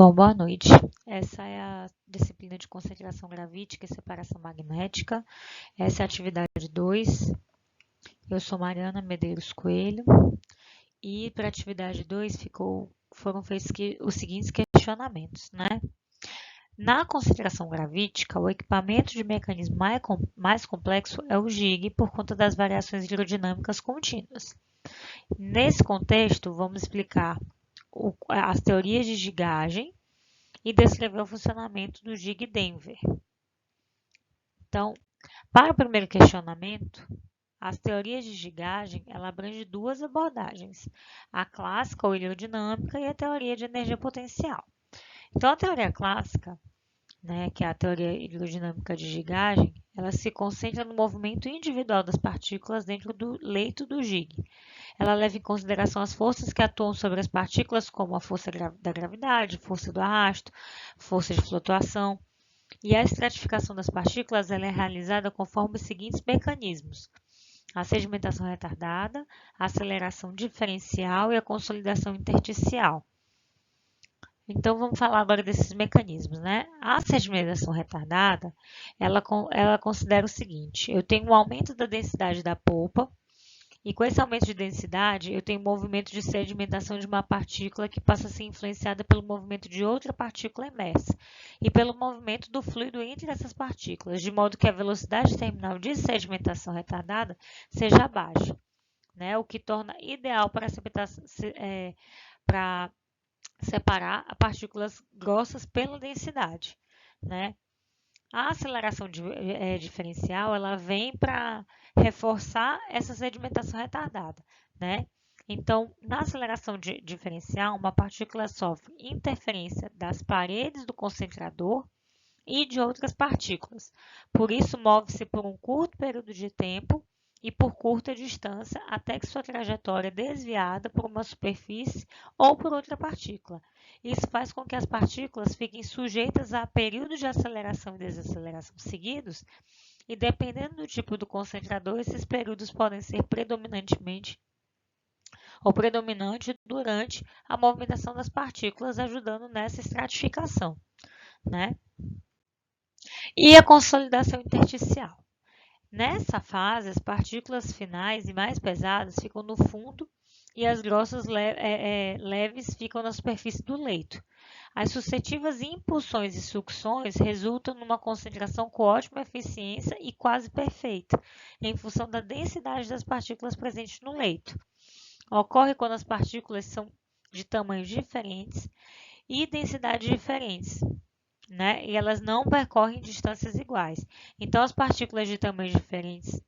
Bom, boa noite. Essa é a disciplina de concentração gravítica e separação magnética. Essa é a atividade 2. Eu sou Mariana Medeiros Coelho. E para a atividade 2 foram feitos os seguintes questionamentos, né? Na concentração gravítica, o equipamento de mecanismo mais complexo é o jig, por conta das variações hidrodinâmicas contínuas. Nesse contexto, vamos explicar as teorias de gigagem e descrever o funcionamento do jig Denver. Então, para o primeiro questionamento, as teorias de gigagem abrangem duas abordagens, a clássica ou heliodinâmica e a teoria de energia potencial. Então, a teoria clássica, que é a teoria heliodinâmica de gigagem, ela se concentra no movimento individual das partículas dentro do leito do jig. Ela leva em consideração as forças que atuam sobre as partículas, como a força da gravidade, força do arrasto, força de flutuação. E a estratificação das partículas é realizada conforme os seguintes mecanismos: a sedimentação retardada, a aceleração diferencial e a consolidação intersticial. Então, vamos falar agora desses mecanismos, né? A sedimentação retardada, ela considera o seguinte: eu tenho um aumento da densidade da polpa, e com esse aumento de densidade, eu tenho um movimento de sedimentação de uma partícula que passa a ser influenciada pelo movimento de outra partícula imersa e pelo movimento do fluido entre essas partículas, de modo que a velocidade terminal de sedimentação retardada seja baixa, né? O que torna ideal para separar partículas grossas pela densidade, né? A aceleração diferencial, ela vem para reforçar essa sedimentação retardada, né? Então, na aceleração diferencial, uma partícula sofre interferência das paredes do concentrador e de outras partículas. Por isso, move-se por um curto período de tempo e por curta distância, até que sua trajetória é desviada por uma superfície ou por outra partícula. Isso faz com que as partículas fiquem sujeitas a períodos de aceleração e desaceleração seguidos, e dependendo do tipo do concentrador, esses períodos podem ser predominante durante a movimentação das partículas, ajudando nessa estratificação, né? E a consolidação intersticial. Nessa fase, as partículas finais e mais pesadas ficam no fundo e as grossas leves ficam na superfície do leito. As sucessivas impulsões e sucções resultam numa concentração com ótima eficiência e quase perfeita, em função da densidade das partículas presentes no leito. Ocorre quando as partículas são de tamanhos diferentes e densidades diferentes, né? E elas não percorrem distâncias iguais. Então, as partículas de tamanhos diferentes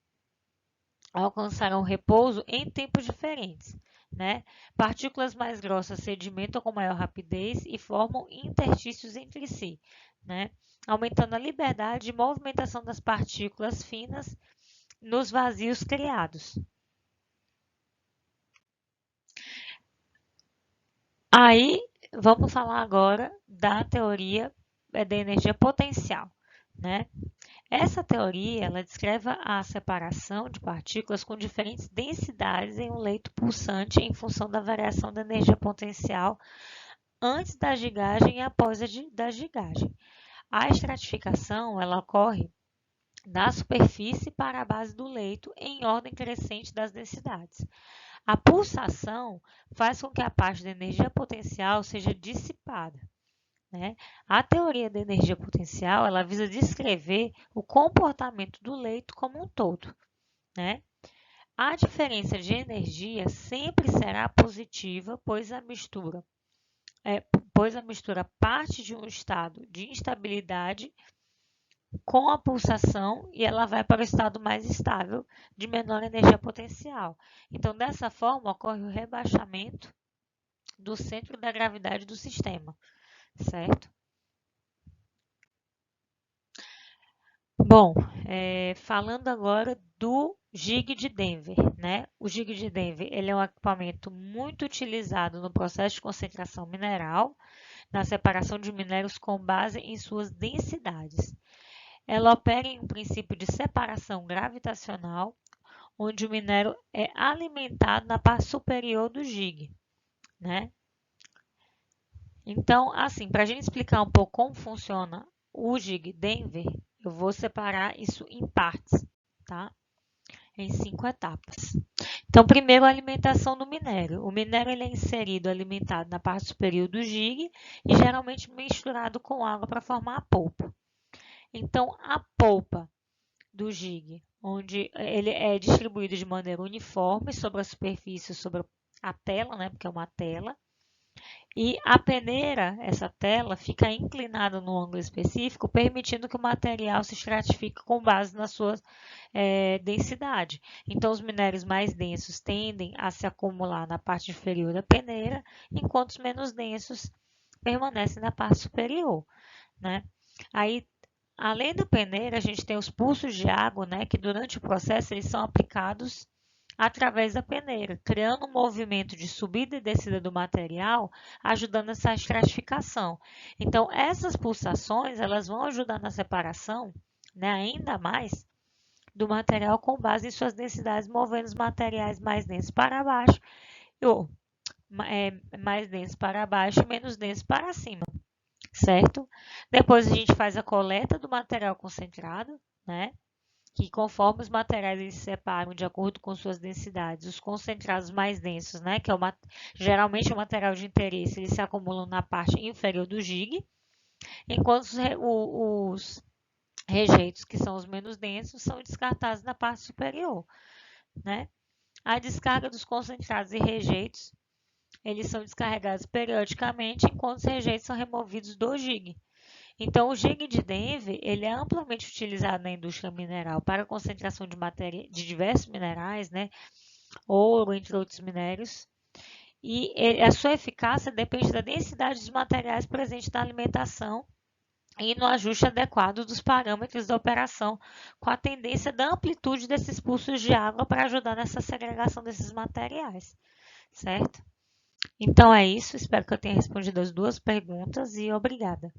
alcançarão repouso em tempos diferentes, né? Partículas mais grossas sedimentam com maior rapidez e formam interstícios entre si, né? Aumentando a liberdade de movimentação das partículas finas nos vazios criados. Aí, vamos falar agora da teoria da energia potencial, né? Essa teoria ela descreve a separação de partículas com diferentes densidades em um leito pulsante em função da variação da energia potencial antes da gigagem e após da gigagem. A estratificação ela ocorre da superfície para a base do leito em ordem crescente das densidades. A pulsação faz com que a parte da energia potencial seja dissipada, né? A teoria da energia potencial ela visa descrever o comportamento do leito como um todo, né? A diferença de energia sempre será positiva, pois a mistura parte de um estado de instabilidade com a pulsação e ela vai para o estado mais estável de menor energia potencial. Então, dessa forma, ocorre o rebaixamento do centro da gravidade do sistema, certo? Bom, falando agora do jig de Denver, né? O jig de Denver ele é um equipamento muito utilizado no processo de concentração mineral, na separação de minérios com base em suas densidades. Ela opera em um princípio de separação gravitacional, onde o minério é alimentado na parte superior do jig, né? Então, assim, para a gente explicar um pouco como funciona o Gig Denver, eu vou separar isso em partes, tá? Em 5 etapas. Então, primeiro, a alimentação do minério. O minério ele é inserido, alimentado na parte superior do Gig e geralmente misturado com água para formar a polpa. Então, a polpa do Gig, onde ele é distribuído de maneira uniforme sobre a superfície, sobre a tela, né, porque é uma tela, e a peneira, essa tela, fica inclinada no ângulo específico, permitindo que o material se estratifique com base na sua densidade. Então, os minérios mais densos tendem a se acumular na parte inferior da peneira, enquanto os menos densos permanecem na parte superior, né? Aí, além da peneira, a gente tem os pulsos de água, né, que durante o processo eles são aplicados através da peneira, criando um movimento de subida e descida do material, ajudando essa estratificação. Então, essas pulsações, elas vão ajudar na separação, né, ainda mais do material com base em suas densidades, movendo os materiais mais densos para baixo, ou mais densos para baixo e menos densos para cima, certo? Depois a gente faz a coleta do material concentrado, né? Que conforme os materiais eles se separam de acordo com suas densidades, os concentrados mais densos, né, que é geralmente o material de interesse, eles se acumulam na parte inferior do Gig, enquanto os rejeitos, que são os menos densos, são descartados na parte superior, né? A descarga dos concentrados e rejeitos, eles são descarregados periodicamente, enquanto os rejeitos são removidos do Gig. Então, o Gig de Denver ele é amplamente utilizado na indústria mineral para a concentração de diversos minerais, né? Ouro, entre outros minérios. E a sua eficácia depende da densidade dos materiais presentes na alimentação e no ajuste adequado dos parâmetros da operação, com a tendência da amplitude desses pulsos de água para ajudar nessa segregação desses materiais, certo? Então é isso, espero que eu tenha respondido as duas perguntas e obrigada.